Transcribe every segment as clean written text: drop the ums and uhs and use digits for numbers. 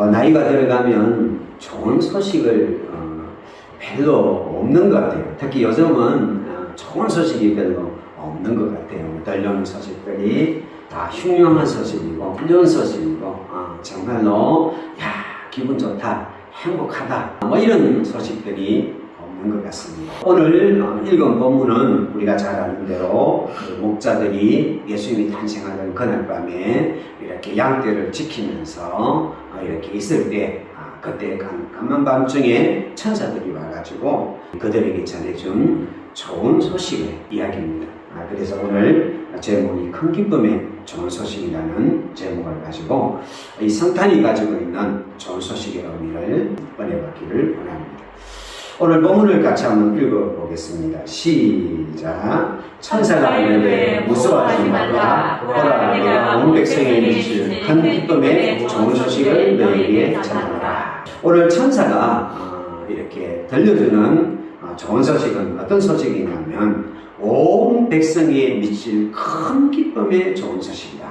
나이가 들어가면 좋은 소식을 별로 없는 것 같아요. 특히 요즘은 좋은 소식이 별로 없는 것 같아요. 들려오는 소식들이 다 흉흉한 소식이고 안 좋은 소식이고 정말로 기분 좋다, 행복하다 뭐 이런 소식들이 없는 것 같습니다. 오늘 읽은 본문은 우리가 잘 아는 대로 목자들이 예수님이 탄생하던 그날 밤에 이렇게 양떼를 지키면서 이렇게 있을 때 그때 깜깜한 밤중에 천사들이 와가지고 그들에게 전해준 좋은 소식의 이야기입니다. 그래서 오늘 제목이 큰 기쁨의 좋은 소식이라는 제목을 가지고 이 성탄이 가지고 있는 좋은 소식의 의미를 꺼내보기를 원합니다. 오늘 본문을 같이 한번 읽어보겠습니다. 시작. 천사가 이르되 무서워하지 말라. 보라, 내가 온 백성에게 미칠 큰 기쁨의 좋은 소식을 너희에게 전하노라. 오늘 천사가 이렇게 들려주는 좋은 소식은 어떤 소식이냐면 온 백성에 미칠 큰 기쁨의 좋은 소식이다.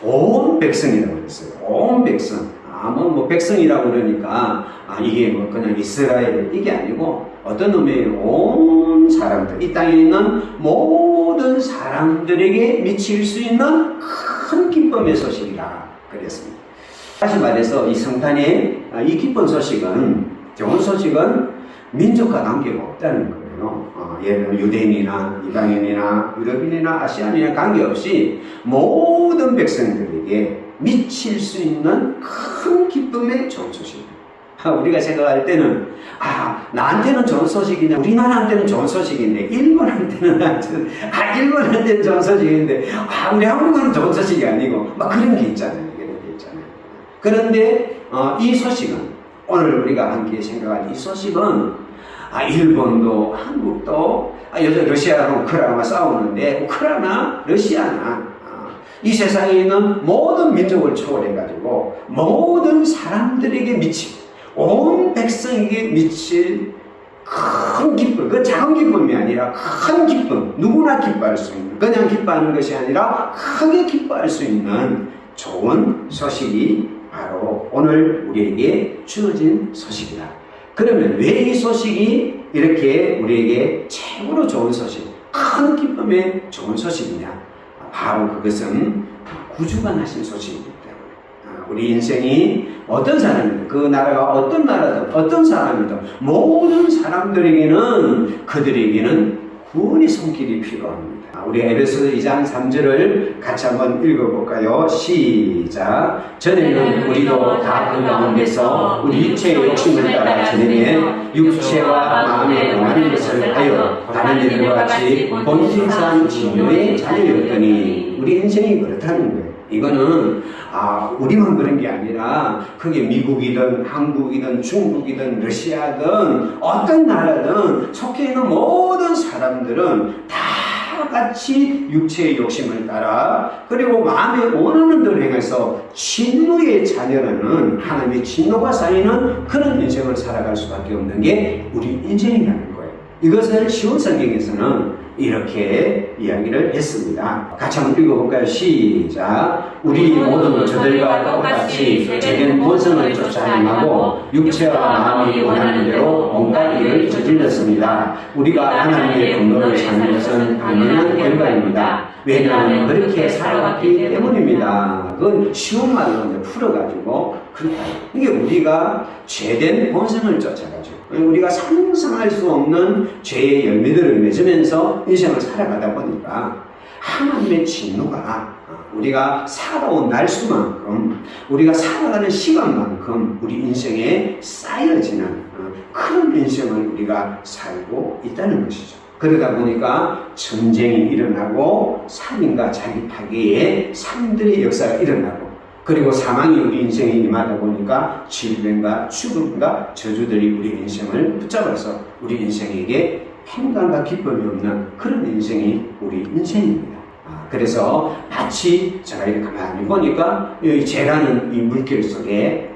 온 백성이라고 했어요. 온 백성. 뭐 백성이라고 그러니까 이게 뭐 그냥 이스라엘 이게 아니고 어떤 의미의 온 사람들, 이 땅에 있는 모든 사람들에게 미칠 수 있는 큰 기쁨의 소식이라 그랬습니다. 다시 말해서 이 성탄의 이 기쁜 소식은, 좋은 소식은 민족과 관계가 없다는 거예요. 예를 들면 유대인이나 이방인이나 유럽인이나 아시안이나 관계없이 모든 백성들에게 미칠 수 있는 큰 기쁨의 좋은 소식입니다. 우리가 생각할 때는 나한테는 좋은 소식이네, 우리나라한테는 좋은 소식인데 일본한테는 좋은 소식인데 우리 한국은 좋은 소식이 아니고 막 그런 게 있잖아요. 그런데 이 소식은, 오늘 우리가 함께 생각할 이 소식은 일본도 한국도 요즘 러시아랑 우크라이나가 싸우는데 우크라이나 러시아나 이 세상에 있는 모든 민족을 초월해가지고 모든 사람들에게 미칠, 온 백성에게 미칠 큰 기쁨, 그 작은 기쁨이 아니라 큰 기쁨, 누구나 기뻐할 수 있는, 그냥 기뻐하는 것이 아니라 크게 기뻐할 수 있는 좋은 소식이 바로 오늘 우리에게 주어진 소식이다. 그러면 왜 이 소식이 이렇게 우리에게 최고로 좋은 소식, 큰 기쁨의 좋은 소식이냐? 바로 그것은 구주가 나신 소식이기 때문에 우리 인생이 어떤 사람이든, 그 나라가 어떤 나라든 어떤 사람이든 모든 사람들에게는, 그들에게는 구원의 손길이 필요합니다. 우리 에베소서 2장 3절을 같이 한번 읽어볼까요? 시작. 전에는 우리도 다 그 가운데서 우리 육체의 욕심을 따라 지내며 육체와 마음에 원하는 것을 하여 다른 이들과 같이 본질상 진노의 자녀였더니, 우리 인생이 그렇다는 거예요. 이거는 우리만 그런 게 아니라 그게 미국이든 한국이든 중국이든 러시아든 어떤 나라든 속해 있는 모든 사람들은 다 같이 육체의 욕심을 따라, 그리고 마음에 원하는 대로 행해서 진노의 자녀라는, 하나님의 진노가 쌓이는 그런 인생을 살아갈 수밖에 없는 게 우리 인생이라는 거예요. 이것을 쉬운 성경에서는 이렇게 이야기를 했습니다. 같이 한번 읽어볼까요? 시작. 우리 모두 저들과 똑같이 죄된 본성을 쫓아 행하고 육체와 마음이 원하는 대로 온갖 일을 저질렀습니다. 우리가 하나님의 분노를 찾는 것은 당연한 결과입니다. 왜냐하면 그렇게 살아왔기 때문입니다. 그건 쉬운 말로 이제 풀어가지고 그렇다. 이게 우리가 죄된 본성을 쫓아가지고 우리가 상상할 수 없는 죄의 열매들을 맺으면서 인생을 살아가다 보니까 하나님의 진노가 우리가 살아온 날수만큼, 우리가 살아가는 시간만큼 우리 인생에 쌓여지는 그런 인생을 우리가 살고 있다는 것이죠. 그러다 보니까 전쟁이 일어나고 살인과 자기 파괴의 삶들의 역사가 일어나고, 그리고 사망이 우리 인생에 임하다 보니까 질병과 죽음과 저주들이 우리 인생을 붙잡아서 우리 인생에게 평강과 기쁨이 없는 그런 인생이 우리 인생입니다. 그래서 마치 제가 이렇게 가만히 보니까 이 죄라는 이 물길 속에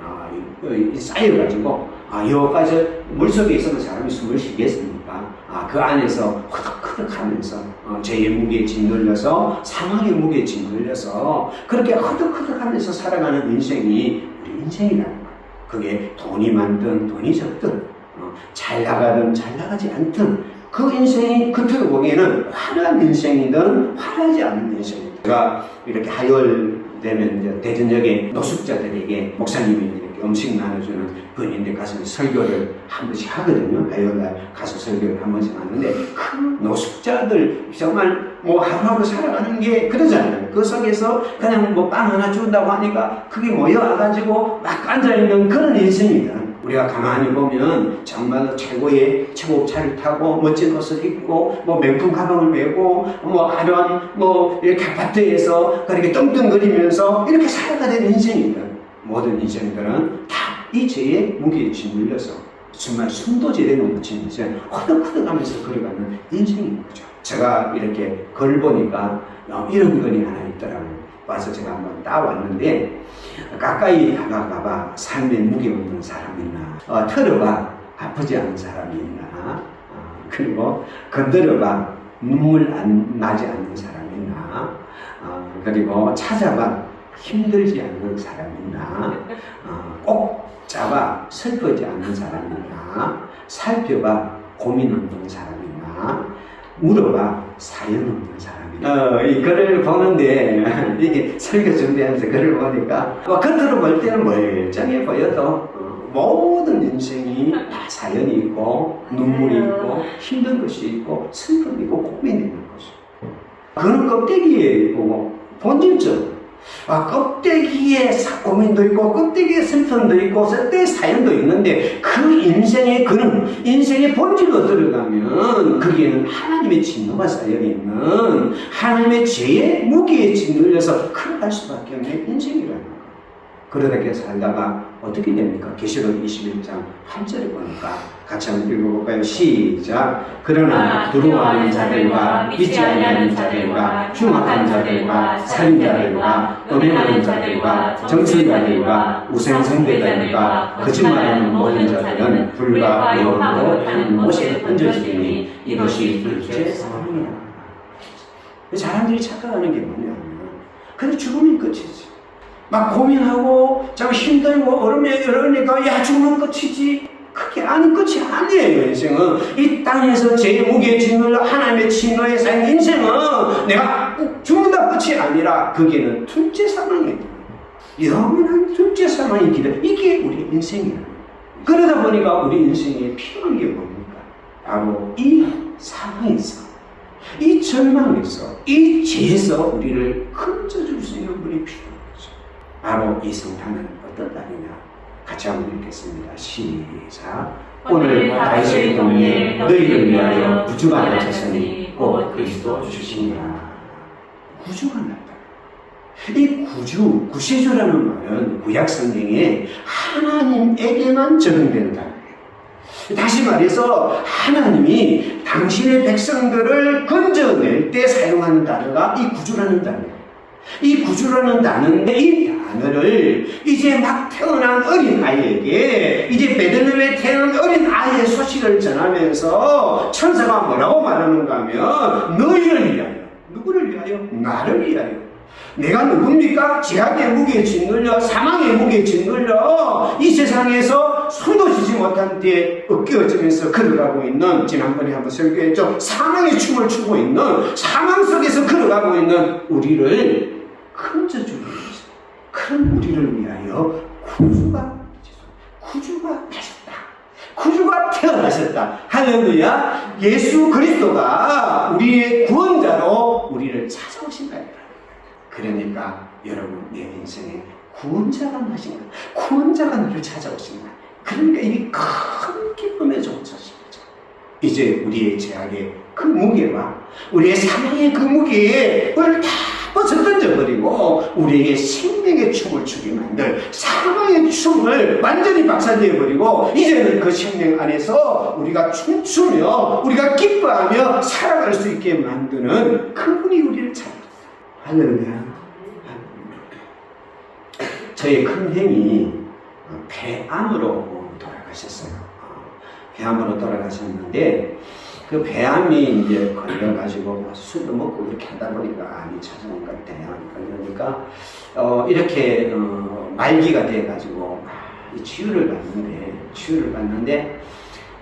쌓여가지고 여기까지 물속에 있으면 사람이 숨을 쉬겠습니까? 그 안에서 허덕허덕하면서 죄의 무게에 짓눌려서 사망의 무게에 짓눌려서 그렇게 허덕허덕하면서 살아가는 인생이 우리 인생이라는 거예요. 그게 돈이 많든 돈이 적든 잘 나가든 잘 나가지 않든 그 인생이 겉으로 보기에는 화려한 인생이든 화려하지 않은 인생이든 제가 이렇게 하열 되면 이제 대전역에 노숙자들에게 목사님이 이렇게 음식 나눠주는 분인데 가서 설교를 한 번씩 하거든요. 화요일날 가서 설교를 한 번씩 하는데 그 노숙자들 정말 뭐 하루하루 살아가는 게 그러잖아요. 그 속에서 그냥 뭐 빵 하나 준다고 하니까 그게 모여와가지고 막 앉아있는 그런 인생입니다. 우리가 가만히 보면 정말 최고의 최고차를 타고 멋진 옷을 입고 뭐 명품 가방을 메고 뭐 화려한 뭐 이렇게 아파트에서 그렇게 떵떵거리면서 이렇게 살아가는 인생입니다. 모든 인생들은 다 이 죄의 무게에 짓눌려서 정말 숨도제대로 묻힌 인생 허덕허덕하면서 걸어가는 인생인 거죠. 제가 이렇게 글 보니까 이런 글이 하나 있더라고요. 와서 제가 한번 따왔는데 가까이 다가가봐 삶에 무게 없는 사람이 있나, 털어봐 아프지 않은 사람이 있나, 그리고 건드려봐 눈물 안 나지 않는 사람이 있나, 그리고 찾아봐 힘들지 않는 사람이 있나, 꼭 잡아 슬퍼지 않는 사람이 있나, 살펴봐 고민 없는 사람이 있나, 물어봐 사연 없는 사람이. 이 글을 보는데 이게 설교 준비하면서 글을 보니까 겉으로 볼 때는 멀쩡해 보여도 모든 인생이 다 사연이 있고 눈물이 있고 힘든 것이 있고 슬픔이 있고 고민이 있는 거죠. 그건 껍데기에 보고 본질적 껍데기에 고민도 있고 껍데기에 슬픔도 있고 껍데기에 사연도 있는데 그 인생의 근원, 인생의 본질로 들어가면 거기에는 하나님의 진노가 쌓여있는 하나님의 죄의 무게에 짓눌려서 걸어갈 수밖에 없는 인생이라는 거예요. 그러다 살다가 어떻게 됩니까? 계시록 21장 8절에 보니까 같이 한번 읽어볼까요? 시작. 그러나 두려워하는 자들과 믿지 아니하는 자들과 흉악한 자들과 살인자들과 음행하는 자들과 정치자들과 우생숭배자들과 거짓말하는 모든 자들은 불과 영으로 한 못에 던져지니 이것이 둘째 사망이라. 사람들이 착각하는 게 뭐냐면 그래 죽으면 끝이지. 막 고민하고 참 힘들고 어려우니까 야 죽으면 끝이지. 그게 끝이 아니에요. 인생은 이 땅에서 제 무게에 짓눌려 하나님의 진노에 쌓인 인생은 내가 꼭 죽는다 끝이 아니라 거기에는 둘째 사망이에요. 영원한 둘째 사망이 기다. 이게 우리 인생이에요. 그러다 보니까 우리 인생에 필요한 게 뭡니까? 바로 이 상황에서 이 절망에서 이 죄에서 우리를 건져줄 수 있는 분이 필요한 거죠. 바로 이 성탄은 어떤 날이냐? 같이 한번 읽겠습니다. 시작. 오늘 다윗의 동리에 너희를 위하여 구주가 나셨으니 곧 그리스도 주시니라. 구주가 났다. 이 구세주라는 말은 구약 성경에 하나님에게만 적용되는 단어예요. 다시 말해서 하나님이 당신의 백성들을 건져낼 때 사용하는 단어가 이 구주라는 단어예요. 이 구주라는 단어인데 이 단어를 이제 막 태어난 어린 아이에게 이제 베들레헴에 태어난 어린 아이의 소식을 전하면서 천사가 뭐라고 말하는가 하면 너희를 위하여. 누구를 위하여? 나를 위하여. 내가 누굽니까? 죄악의 무게에 짓눌려 사망의 무게에 짓눌려 이 세상에서 손도 쥐지 못한 데 으깨어지면서 걸어가고 있는, 지난번에 한번 설교했죠. 사망의 춤을 추고 있는, 사망 속에서 걸어가고 있는 우리를 건져주는 거죠. 그런 우리를 위하여 구주가 나셨다. 구주가 태어나셨다. 할렐루야. 예수 그리스도가 우리의 구원자로 우리를 찾아오신다. 그러니까 여러분, 내 인생에 구원자가 나신 거야. 구원자가 나를 찾아오신 거야. 그러니까 이게 큰 기쁨의 좋은 소식이죠. 이제 우리의 죄악의 그 무게와 우리의 사망의 그 무게에 다 벗어 던져버리고 우리에게 생명의 춤을 추게 만들 사망의 춤을 완전히 박살내버리고 이제는 그 생명 안에서 우리가 춤추며 우리가 기뻐하며 살아갈 수 있게 만드는 그분이 우리를 찾았어요. 할렐루야. 저의 큰 형이 폐암으로 돌아가셨어요. 폐암으로 돌아가셨는데 그 배암이 이제 걸려가지고 술도 먹고 그렇게 하다 보니까 암이 찾아온 것 같아요. 그러니까 이렇게 말기가 돼가지고 치유를 받는데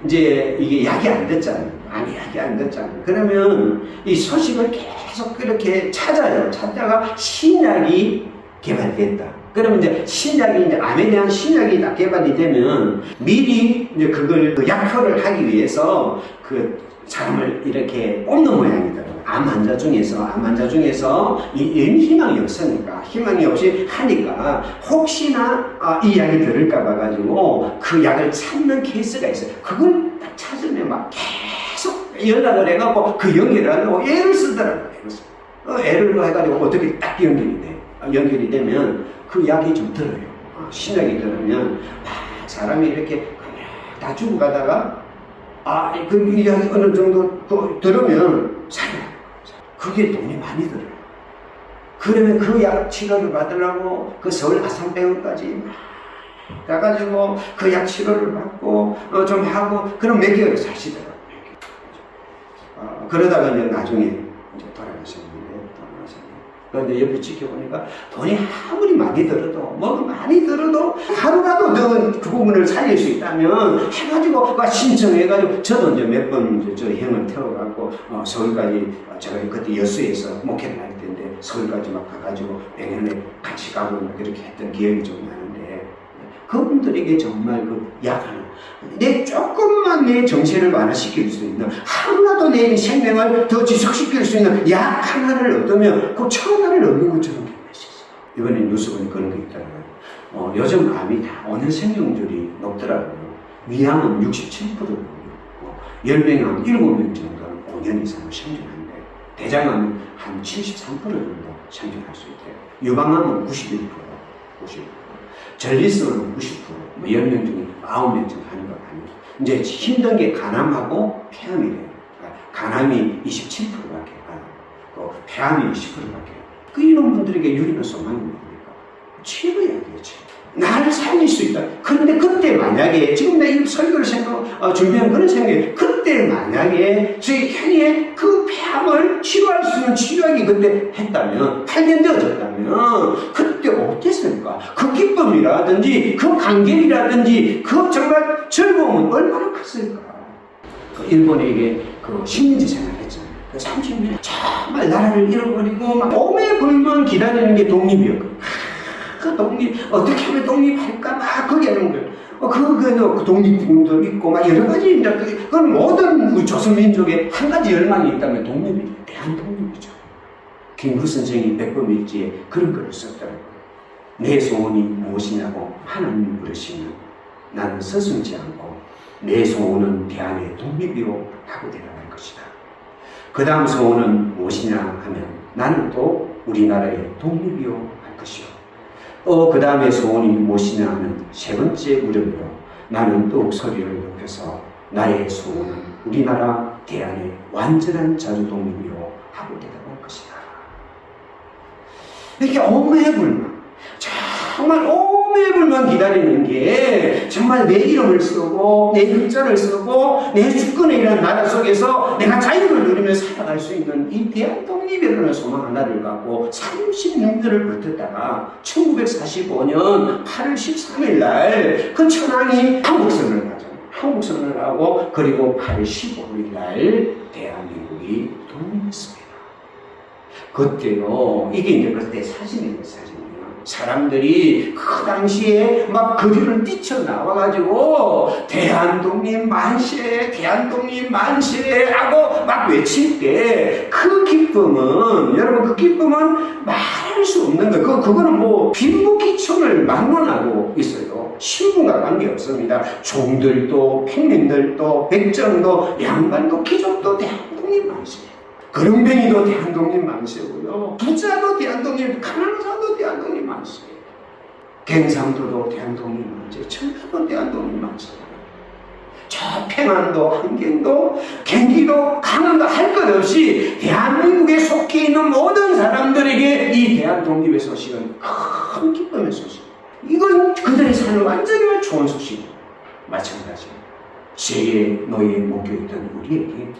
이제 이게 약이 안 됐잖아요. 약이 안 됐잖아요. 그러면 이 소식을 계속 그렇게 찾다가 신약이 개발됐다. 그러면 이제 신약이 이제 암에 대한 신약이 다 개발이 되면 미리 이제 그걸 약효를 하기 위해서 그 사람을 이렇게 뽑는 모양이더라고요. 암 환자 중에서 희망이 없으니까, 희망이 없이 하니까 혹시나 이 약이 들을까 봐가지고 그 약을 찾는 케이스가 있어요. 그걸 딱 찾으면 막 계속 연락을 해갖고 그 연결을 하려고 애를 쓰더라고요. 애를 해가지고 어떻게 딱 연결이 되면 그 약이 좀 들어요. 신약이 들으면 사람이 이렇게 다 주고 가다가 그 약이 어느 정도 들으면 살아요. 그게 돈이 많이 들어요. 그러면 그 약 치료를 받으려고 그 서울 아산병원까지 가가지고 그 약 치료를 받고 좀 하고 그럼 몇 개월 사시더라고요. 그러다가 이제 나중에 이제 돌아가셨는데 그런데 옆에 지켜보니까 돈이 아무리 많이 들어도 뭐가 많이 들어도 하루라도 너 그 부분을 살릴 수 있다면 해가지고 신청해가지고 저도 이제 몇 번 저 형을 태워갖고 서울까지 제가 그때 여수에서 목회를 할 때인데 서울까지 막 가가지고 병원에 같이 가고 그렇게 했던 기억이 좀 나는데 그분들에게 정말 그 약하는 조금만 내 정신을 완화시킬 수 있는 하루라도 내 생명을 더 지속시킬 수 있는 약 하나를 얻으면 그 천하를 얻는 것처럼 느낄 수 있어요. 이번에 뉴스 보니 그런 게 있더라고요. 요즘 암이 다 오늘 생존율이 높더라고요. 위암은 67%고 10명은 7명 정도는 5년 이상을 생존하는데 대장암은 한 73% 정도 생존할 수 있대요. 유방암은 91%, 전립선은 90%, 10명 중에 9명 정도 하는 것 아니에요. 이제 힘든 게 간암하고 폐암이래요. 간암이 27%밖에 안 하고, 폐암이 20%밖에. 이런 분들에게 유리한 소망이 뭡니까? 치료해야겠지. 나를 살릴 수 있다. 그런데 그때 만약에, 지금 내가 이 설교를 준비한 그런 생각이, 그때 만약에 저희 형의 그 폐암을 치료할 수 있는 치료약이 그때 했다면, 발견되어졌다면, 그때 어땠을까? 그 기쁨이라든지, 그 간격이라든지, 그 정말 즐거움은 얼마나 컸을까? 일본에게 그 식민지 생활을 했잖아요. 30년 정말 나라를 잃어버리고 막 오매불만 기다리는 게 독립이었거든요. 그 독립, 어떻게 하면 독립할까 막 거기 하는 거예요. 그 독립군도 있고 막 여러 가지, 그건 모든 조선민족의 한 가지 열망이 있다면 독립이, 대한독립이죠. 김구 선생이 백범일지에 그런 글을 썼더라고요. 내 소원이 무엇이냐고 하나님이 물으시면 나는 서슴지 않고 내 소원은 대한의 독립이요 하고 대답할 것이다. 그 다음 소원은 무엇이냐 하면 나는 또 우리나라의 독립이요 할 것이요. 또 그 다음에 소원이 무엇이냐 하면 세 번째 무렵으로 나는 또 소리를 높여서 나의 소원은 우리나라 대한의 완전한 자주독립이요 하고 대답할 것이다. 이렇게 오매불만, 정말 오매불만 기다리는 게 정말 내 이름을 쓰고 내 글자를 쓰고 내 주권이라는 나라 속에서 내가 자유를 누리며 살아갈 수 있는 이 대한 독립이라는 소망 하나를 갖고 36년을 버텼다가 1945년 8월 13일 날 그 천황이 한국선을 가잖아요. 한국선을 하고 그리고 8월 15일 날 대한민국이 독립했습니다. 그때요, 이게 이제 그때 사진이에요. 사람들이 그 당시에 막 거리를 뛰쳐나와가지고 대한독립 만세, 대한독립 만세 하고 막 외칠 때 그 기쁨은, 여러분 그 기쁨은 말할 수 없는 거예요. 그거는 뭐 빈부귀천을 막론하고 있어요. 신분과 관계없습니다. 종들도 평민들도 백정도 양반도 귀족도 대한독립 만세, 그릉뱅이도 대한독립 만세고요. 부자도 대한독립, 가난한 사람도 대한독립 만세, 갱상도도 대한독립 만세, 청라도 대한독립 만세. 저 평안도, 한경도, 경기도, 강원도 할 것 없이 대한민국에 속해 있는 모든 사람들에게 이 대한독립의 소식은 큰 기쁨의 소식. 이건 그들의 삶을 완전히 좋은 소식이에요. 마찬가지예요. 죄의 노예에 묶여있던 우리에게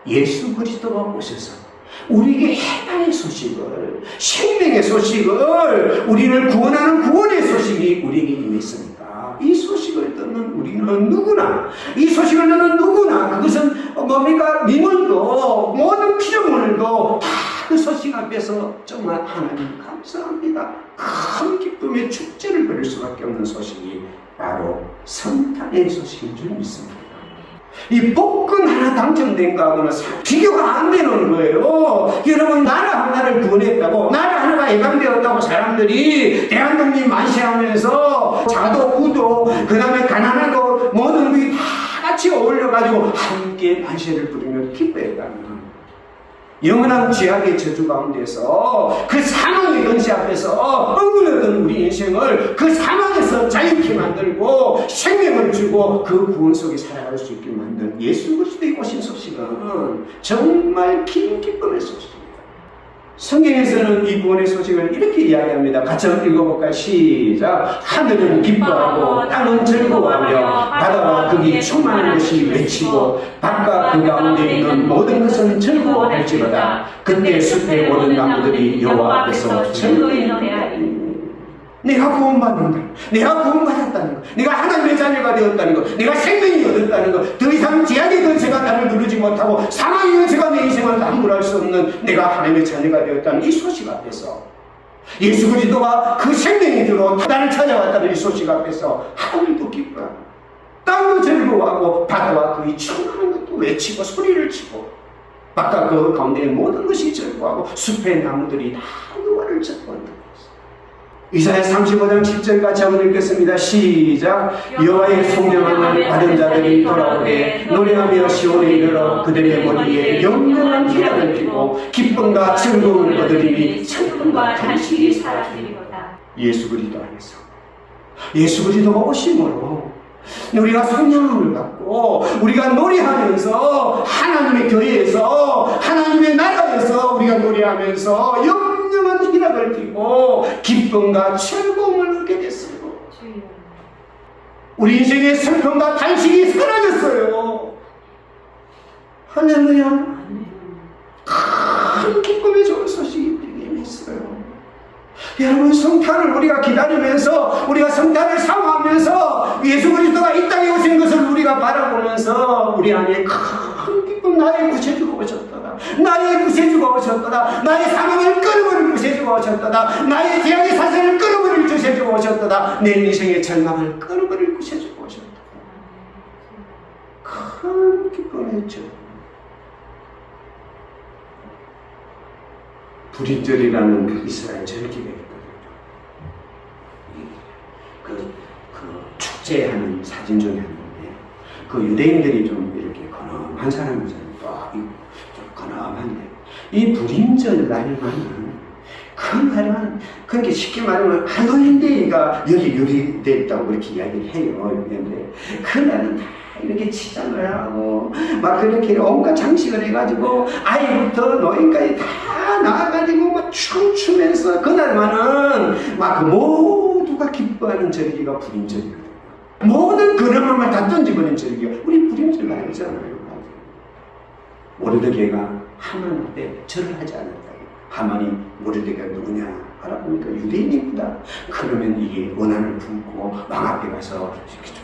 예수 그리스도가 오셔서 우리에게 해방의 소식을, 생명의 소식을, 우리를 구원하는 구원의 소식이 우리에게 임했으니까 이 소식을 듣는 우리는 누구나, 이 소식을 듣는 누구나, 그것은 뭡니까? 미물도 모든 피조물도 다 그 소식 앞에서 정말 하나님 감사합니다, 큰 기쁨의 축제를 벌일 수밖에 없는 소식이 바로 성탄의 소식인 줄 믿습니다. 이 복권 하나 당첨된 거하고는 비교가 안 되는 거예요. 여러분, 나라 하나를 구원했다고, 나라 하나가 해방되었다고 사람들이 대한독립 만세하면서 자도 우도 그 다음에 가난하고 모든 것이 다 같이 어울려가지고 함께 만세를 부르며 기뻐했다면, 영원한 죄악의 저주 가운데서 그 사망의 근시 앞에서 억울했던 우리 인생을 그 사망에서 자유케 만들고 생명을 주고 그 구원 속에 살아갈 수 있게 만든 예수 그리스도의 오신 소식은 정말 긴 기쁨의 소식입니다. 성경에서는 이 구원의 소식을 이렇게 이야기합니다. 같이 한번 읽어볼까요? 시작. 하늘은 기뻐하고 땅은 즐거워하며 바다와 거기 충만한 것이 외치고 바깥 그 가운데 있는 모든 것은 즐거워할지로다. 그때 숲의 모든 나무들이 여호와 앞에서 즐거이 노래하리. 내가 구원받는다, 내가 구원받았다는 것, 내가 하나님의 자녀가 되었다는 것, 내가 생명이 얻었다는 것, 더 이상 죄악의 근세가 나를 누르지 못하고 사망의 근세가 내 인생을 남불할 수 없는 내가 하나님의 자녀가 되었다는 이 소식 앞에서, 예수 그리스도가 그 생명이 들어 나를 찾아왔다는 이 소식 앞에서 하늘도 기뻐하고 땅도 즐거워하고 바다와 그의 충만한 것도 외치고 소리를 치고 바깥 그 가운데 모든 것이 즐거워하고 숲의 나무들이 다 여호와를 즐거워한다. 이사야 35장 10절 같이 한번 읽겠습니다. 시작. 여호와의 성령을 받은 자들이 돌아오되 노래하며 시온에 이르러 그들의 머리에 영원한 희락을 피고 기쁨과 즐거움을 얻으리니 슬픔과 탄식이 사라지리로다. 예수 그리스도 안에서, 예수 그리스도가 오심으로 우리가 성령을 받고 우리가 노래하면서 하나님의 교회에서, 하나님의 나라에서 우리가 노래하면서 영원한 희락을 띠고 기쁨과 즐거움을 얻게 됐어요. 우리 인생의 슬픔과 탄식이 사라졌어요. 할렐루야. 큰 기쁨의 좋은 소식이 우리에게 있어요. 여러분, 성탄을 우리가 기다리면서, 우리가 성탄을 사모하면서 예수 그리스도가 이 땅에 오신 것을 우리가 바라보면서 우리 안에 큰 기쁨, 나의 구세주가 오셨도다, 나의 구세주가 오셨도다, 나의 사망을 끊어버릴 구세주가 오셨도다, 나의 죄악의 사슬을 끊어버릴 구세주가 오셨도다, 내 인생의 절망을 끊어버릴 구세주가 오셨도다. 큰 기쁨이었죠. 불임절이라는 이스라엘 절기가 있거든요. 그 축제하는 사진 중에 하나인데, 그 유대인들이 좀 이렇게 건엄한 사람이잖아요. 좀 건엄한데, 이 불임절 날만은, 그 날은, 그게 쉽게 말하면 할로윈데이가 여기 요리되어 있다고 그렇게 이야기를 해요. 그런데 그 날은 다 이렇게 치장을 하고 막 그렇게 온갖 장식을 해가지고 아이부터 노인까지 다 나와가지고 막 춤추면서 그날만은 막 모두가 기뻐하는 절기가 불임절이거든요. 모든 근엄함을 다 던져버린 절기가 우리 불임절 날이잖아요. 모르드게가 하만한테 절을 하지 않았다. 하만이 모르드게가 누구냐 알아보니까 유대인입니다. 그러면 이게 원한을 품고 왕 앞에 가서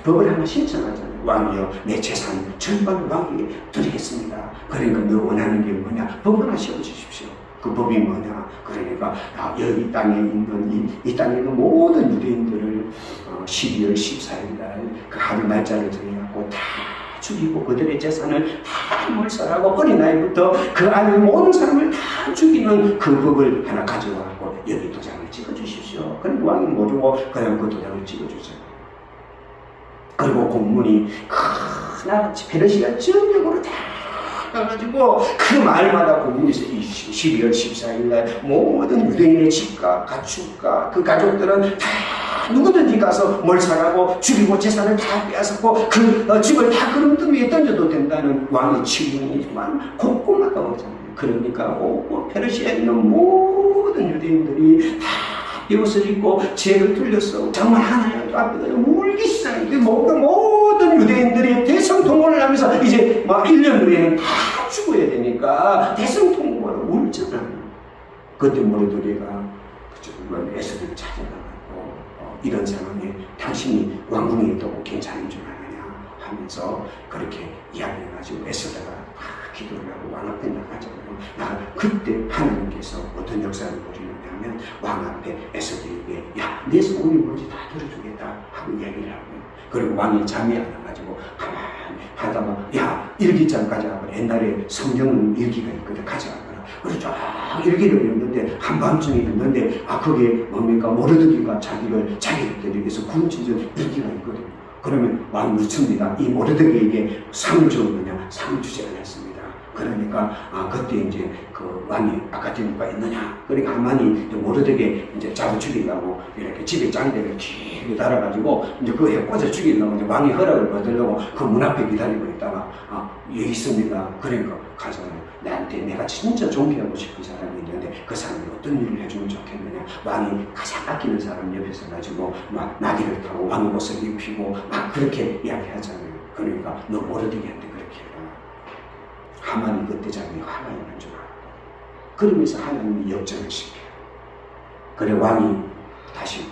법을 하나 신청하잖아요. 왕이여, 내 재산 절반을 왕에게 드리겠습니다. 그러니까 너 원하는 게 뭐냐? 법 하나 씌워주십시오. 그 법이 뭐냐? 그러니까 여기 땅에 있는 이 땅에 있는 모든 유대인들을 12월 14일날 그 하루 날짜를 정해갖고 다 죽이고 그들의 재산을 다 몰살하고 어린아이부터 그 안에 모든 사람을 다 죽이는 그 법을 하나 가져와갖고 여기 도장을 찍어주십시오. 그럼 왕이 모르고 그냥 그 도장을 찍어주죠. 그리고 공문이 크나같이 페르시아 전역으로 다 가가지고 그 마을마다 공문이 있어요. 12월 14일날 모든 유대인의 집과 가축과 그 가족들은 다 누구든지 가서 몰살하고 죽이고 재산을 다 빼앗았고 그 집을 다 그름등 위에 던져도 된다는 왕의 칙령이지만 곳곳마다 오잖아요. 그러니까 페르시아에 있는 모든 유대인들이 다 옷을 입고 죄를 틀렸어. 정말 하나님 앞에 울기 시작했는데 모든 유대인들이 대성통곡을 하면서 이제 막 1년 후에는 다 죽어야 되니까 대성통곡을 울잖아요. 그때 모르드게가 에스더를 찾아가고 이런 상황에 당신이 왕궁에 있다고 괜찮은 줄 아느냐 하면서 그렇게 이야기해가지고 에스더가 기도를 하고 왕 앞에 나가잖아요. 그때 하나님께서 어떤 역사를 벌이느냐면 왕 앞에 에스더에게 야, 내 소원이 뭔지 다 들어주겠다 하고 이야기를 하고요. 그리고 왕이 잠이 안 와가지고 가만히 하다가 야, 일기장 가져와봐. 옛날에 성경은 일기가 있거든. 가져와봐라. 그래서 쫙 일기를 읽는데 한밤중에 읽는데 거기에 뭡니까? 모르드게가 자기를 자기들에 위해서 굶주린 일기가 있거든요. 그러면 왕이 묻습니다. 이 모르드게에게 상을 주었느냐? 상을 주지 않았습니다. 그러니까 그때 이제 그 왕이 아카데미가 있느냐? 그러니까 하만이 모르드게 이제 잡아 죽이려고 이렇게 집에 장대를 길게 달아가지고 이제 그에 꽂아 죽이려고 이제 왕이 허락을 받으려고 그 문 앞에 기다리고 있다가 여기 있습니다. 그러니까 가서 나한테 내가 진짜 존경하고 싶은 사람이 있는데 그 사람이 어떤 일을 해주면 좋겠느냐? 왕이 가장 아끼는 사람 옆에서 가지고 막 나귀를 타고 왕 옷을 입히고 막 그렇게 이야기하잖아요. 그러니까 너 모르드게한테 그렇게 해라. 하만이 그때 자기 화가 있는 줄 알고 그러면서 하나님이 역전을 시켜요. 그래 왕이 다시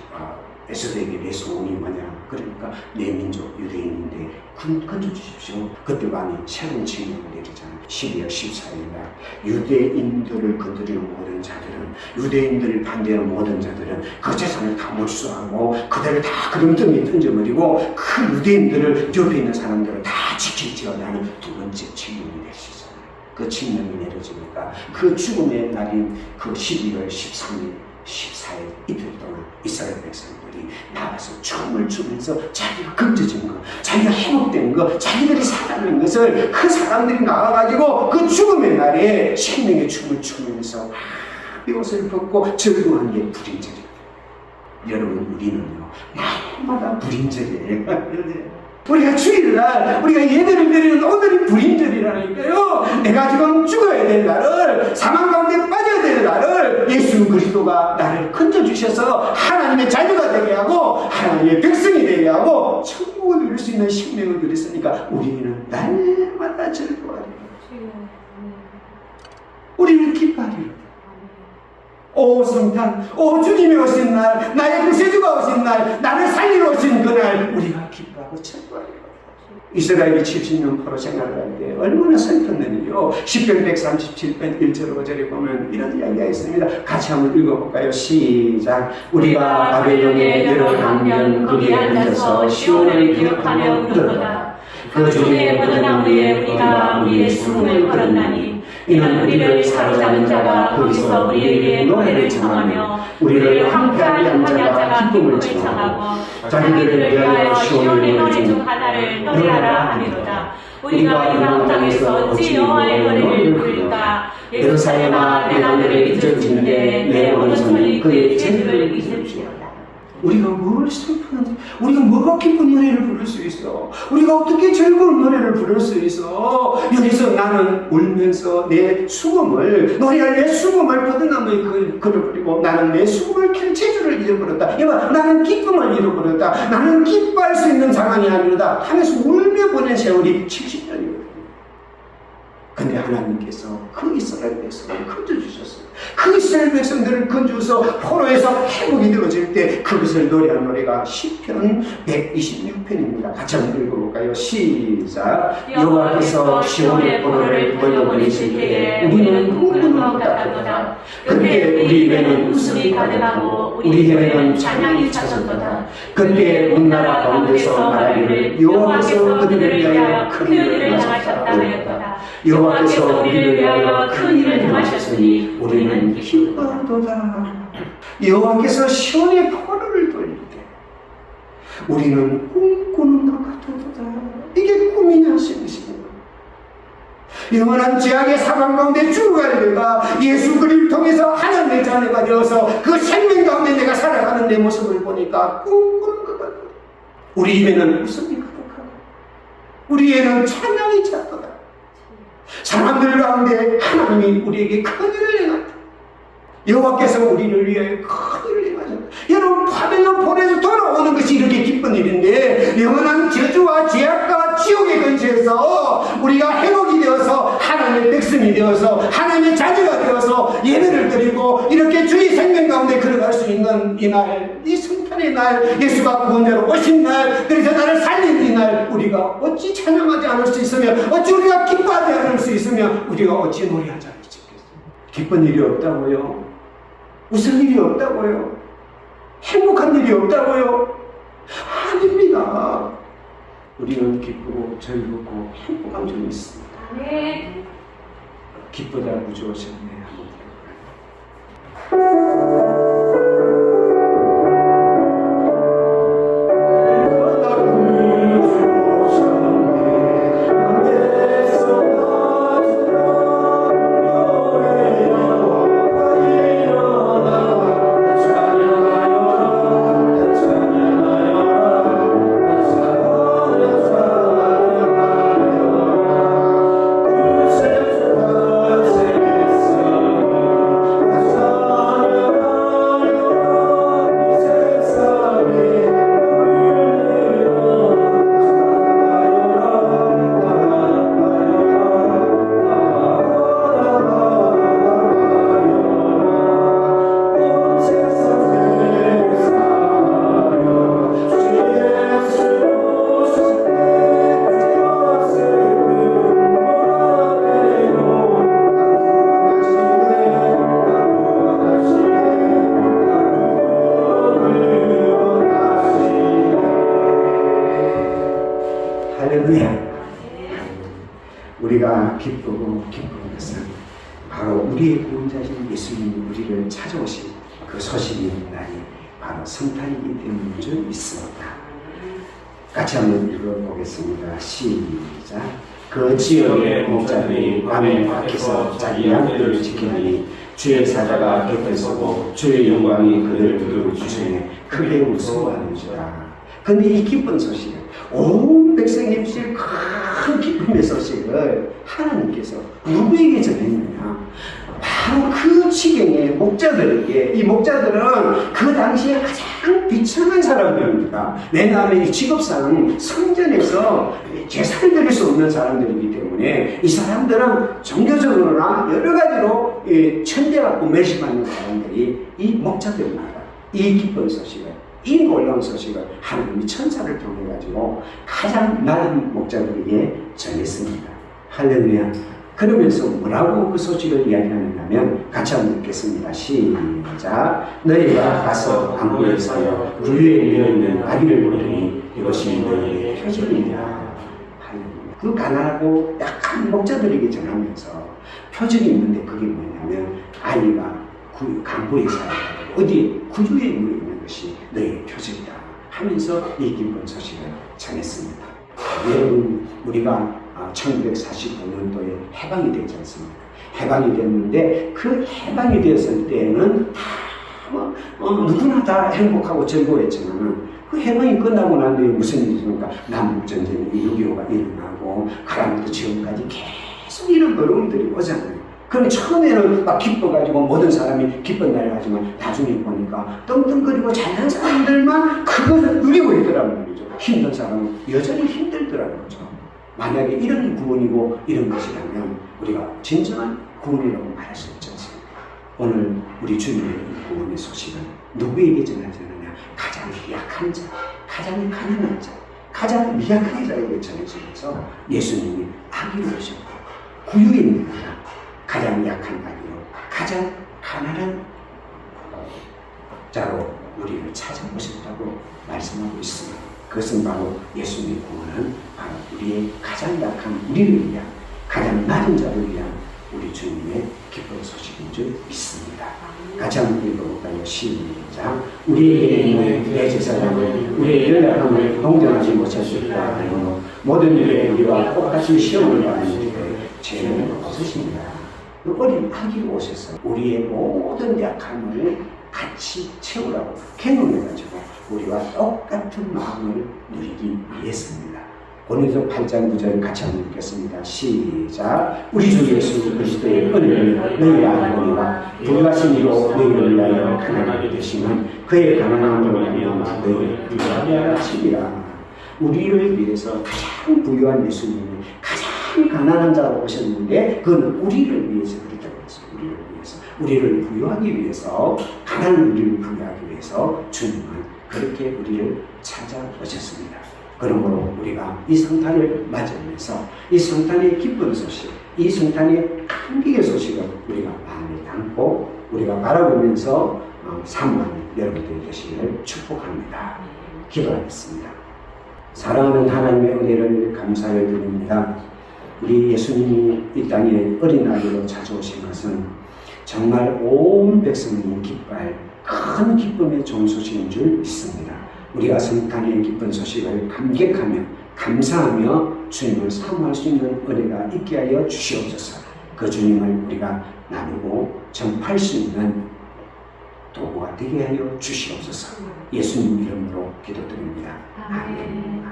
에스더에게 내 소원이 뭐냐? 그러니까 내 민족 유대인인데 건져 주십시오. 그때 왕이 새로운 칙령을 내리잖아요. 12월 14일날 유대인들을 건드리는 모든 자들은 유대인들을 반대하는 모든 자들은 그 재산을 다 몰수하고 그들을 다 그림덩이에 던져버리고 그 유대인들을 옆에 있는 사람들을 다 지킬지어다는 두 번째 칙령이 낼 수 있어요. 그 칙령이 내려지니까 그 죽음의 날인 그 12월 13일 14일 이틀 동안 이스라엘 백성들이 나와서 춤을 추면서 자기가 건져진 것, 자기가 회복된 것, 자기들이 살아낸 것을 그 사람들이 나와가지고 그 죽음의 날에 생명의 춤을 추면서 옷을 벗고 즐거워하는 게 불임절입니다. 여러분 우리는요 날마다 불임절이에요. 우리가 주일날 우리가 예배를 드리는 오늘이 불임절이라니까요. 내가 지금 죽어야 될 날을 사망 가운데 빠져야 될 날을 예수 그리스도가 나를 건져주셔서 하나님의 자녀가 되게 하고 하나님의 백성이 되게 하고 천국을 누릴 수 있는 생명을 누렸으니까 우리는 날마다 즐거워하리라. 우리는 기뻐하리라. 오 성탄, 오 주님이 오신 날, 나의 구세주가 오신 날, 나를 살리러 오신 그날 우리가 기뻐하고 즐거워하리라. 이스라엘이 70년 포로 생활을 할 때 얼마나 슬펐느냐요. 시편 137편 1절 5절에 보면 이런 이야기가 있습니다. 같이 한번 읽어볼까요? 시작. 우리가 바벨론의 여러 강변 거기에 앉아서 시온을 기억하며 울었도다. 그 중에 버드나무에 우리가 우리의 숨을 걸었나니 이는 우리를 사로잡은 자가 거기서 우리에게 노래를 청하며 우리를 함께하게 한 자가 기쁨을 청하고 자기들을 위하여 시온의 노래 중 하나를 노래하라 하미로다. 우리가 이 마음 땅에서 어찌 여호와의 노래를 부를까? 예루살렘아 내 하늘을 잊을진대 내 오른손이 그의 죄를 잊을지어다. 우리가 뭘 슬픈데 우리가 뭐가 기쁜 노래를 부를 수 있어? 우리가 어떻게 즐거운 노래를 부를 수 있어? 여기서 나는 울면서 내 수금을 노래할 내 수금을 버드나무에 걸어버리고 나는 내 수금을 킬 재주를 잊어버렸다. 여봐 나는 기쁨을 잃어버렸다. 나는 기뻐할 수 있는 상황이 아니로다 하면서 울며 보낸 세월이 70년이거든요. 근데 하나님께서 그 이스라엘 백성을 건져주셨어요. 그 이스라엘 백성들을 건져서 포로에서 회복이 되어질 때 그것을 노래한 노래가 시편 126편입니다. 같이 한번 읽어볼까요? 시작. 여호와께서 시온의 포로를 돌려보내실 때에 우리는 꿈꾸는 것 같았도다. 그때 우리 입에는 웃음이 가득하고 우리 혀에는 찬양이 차섰도다. 그때 온 나라 가운데서 말하기를 여호와께서 그들을 위하여 큰 일을 행하셨다 하였도다. 여호와께서 우리를 위하여 큰 일을 행하셨으니 우리는 기뻐하도다. 여호와께서 시온의 포로를 돌릴 때 우리는 꿈꾸는 것 같도다. 이게 꿈이냐 생시냐. 영원한 죄악의 사방 가운데 죽어갈 내가 예수 그리스도를 통해서 하나님의 자녀가 되어서 그 생명 가운데 내가 살아가는 내 모습을 보니까 꿈꾸는 것 같다. 우리 입에는 웃음이 가득하고 우리 입에는 찬양이 찼도다. 사람들 가운데 하나님이 우리에게 큰 일을 행한다. 여호와께서 우리를 위해 큰 일을 행하셨다. 여러분 바벨론 포로에서 돌아오는 것이 이렇게 기쁜 일인데 영원한 저주와 죄악과 우리가 지옥에 근처에서 우리가 회복이 되어서 하나님의 백성이 되어서 하나님의 자녀가 되어서 예배를 드리고 이렇게 주의 생명 가운데 걸어갈 수 있는 이날, 이 성탄의 날, 예수가 구원자로 오신 날, 그래서 나를 살린 이날, 우리가 어찌 찬양하지 않을 수 있으며 어찌 우리가 기뻐하지 않을 수 있으며 우리가 어찌 노래하지 않을 수 있겠어요? 기쁜 일이 없다고요? 웃을 일이 없다고요? 행복한 일이 없다고요? 아닙니다. 우리는 기쁘고 즐겁고 행복한 점이 있습니다. 네. 기쁘다 구주오셨네. 우리가 기쁘고 기쁜 것은 바로 우리의 구원자신 예수님이 우리를 찾아오신 그 소식이 있는 날이 바로 성탄이기 때문인 줄 믿습니다. 같이 한번 읽어보겠습니다. 시작. 그 지역의 목자들이 밤에 밖에서 자기 양들을 지키니 주의 사자가 곁에 서고 주의 영광이 그들을 두드러주시니 크게 웃어하는지라. 근데 이 기쁜 소식, 온 백성이 입실 큰 기쁨의 소식을 하나님께서 누구에게 전했느냐? 바로 그 지경의 목자들에게. 이 목자들은 그 당시에 가장 비천한 사람들입니다. 왜냐하면 이 직업상 성전에서 제사를 드릴 수 없는 사람들이기 때문에 이 사람들은 종교적으로나 여러 가지로 천대받고 매시받는 사람들이 이 목자들입니다. 이 기쁜 소식을, 이 놀라운 소식을 하나님이 천사를 통해 가지고 가장 나은 목자들에게 전했습니다. 할렐루야. 그러면서 뭐라고 그 소식을 이야기하느냐면 같이 한번 읽겠습니다. 시작. 너희가 가서 강구에 서여 물 위에 누워있는 아기를 보더니 이것이 너희의 표적이니라. 할렐루야. 그 가난하고 약한 목자들에게 전하면서 표적이 있는데 그게 뭐냐면 아이가 강구에 서여 어디 구주에 누워있는 것이 너희의 표적이다 하면서 이 기쁜 소식을 전했습니다. 여러분, 우리가 1945년도에 해방이 되지 않습니까? 해방이 됐는데 그 해방이 되었을 때는 다 누구나 다 행복하고 즐거웠지만 그 해방이 끝나고 난 뒤에 무슨 일이 있습니까? 남북전쟁이 6.25가 일어나고 가라앉도 지금까지 계속 이런 어려움들이 오잖아요. 그럼 처음에는 막 기뻐가지고 모든 사람이 기쁜 날을 하지만 나중에 보니까 떵떵거리고 잘난 사람들만 그것을 누리고 있더라는 말이죠. 힘든 사람은 여전히 힘들더라는 거죠. 만약에 이런 구원이고 이런 것이라면 우리가 진정한 구원이라고 말할 수 없지 않습니까? 오늘 우리 주님의 구원의 소식은 누구에게 전하자느냐? 가장 약한 자, 가장 가난한 자, 가장 미약한 자에게 전해지면서 예수님이 아기로 오셨고 구유에 있는 자, 가장 약한 아기로 가장 가난한 자로 우리를 찾아오셨다고 말씀하고 있습니다. 그것은 바로 예수님의 구원은 바로 우리의 가장 약한 우리를 위한, 가장 낮은 자를 위한 우리 주님의 기쁜 소식인 줄 믿습니다. 같이 한번 읽어볼까요? 시작. 우리에게 있는 내 제사장을 우리의 연약함을 동정하지 못할 수 있다 하여 모든 일에 우리와 똑같이 시험을 받는데 죄는 없으십니다. 어린 아기로 오셨어요. 우리의 모든 약함을 같이 채우라고 경험해가지고 우리와 똑같은 마음을 누리기 위해서입니다. 고린도서 8장 9절 같이 한번 읽겠습니다. 시작. 우리 주 예수 그리스도의 은혜를 너희 아버지와 부유하신 이로 너희를 위하여 가난하게 되시면 그의 가난함으로 말미암아 너희를 부유하게 하시리라. 우리를 위해서 가장 부유한 예수님이 가장 가난한 자로 오셨는데 그건 우리를 위해서 그렇다고 했어요. 우리를 위해서. 우리를 부유하기 위해서, 가난한 우리를 부유하기 위해서 주님은 그렇게 우리를 찾아오셨습니다. 그러므로 우리가 이 성탄을 맞이하면서 이 성탄의 기쁜 소식, 이 성탄의 감격의 소식을 우리가 마음에 담고 우리가 바라보면서 사모하는 여러분들이 되시기를 축복합니다. 기도하겠습니다. 사랑하는 하나님의 은혜를 감사를 드립니다. 우리 예수님이 이 땅에 어린아이로 찾아오신 것은 정말 온 백성이 기뻐할 큰 기쁨의 좋은 소식인 줄 믿습니다. 우리가 성탄의 기쁜 소식을 감격하며 감사하며 주님을 사모할 수 있는 은혜가 있게 하여 주시옵소서. 그 주님을 우리가 나누고 전파할 수 있는 도구가 되게 하여 주시옵소서. 예수님 이름으로 기도드립니다. 아멘.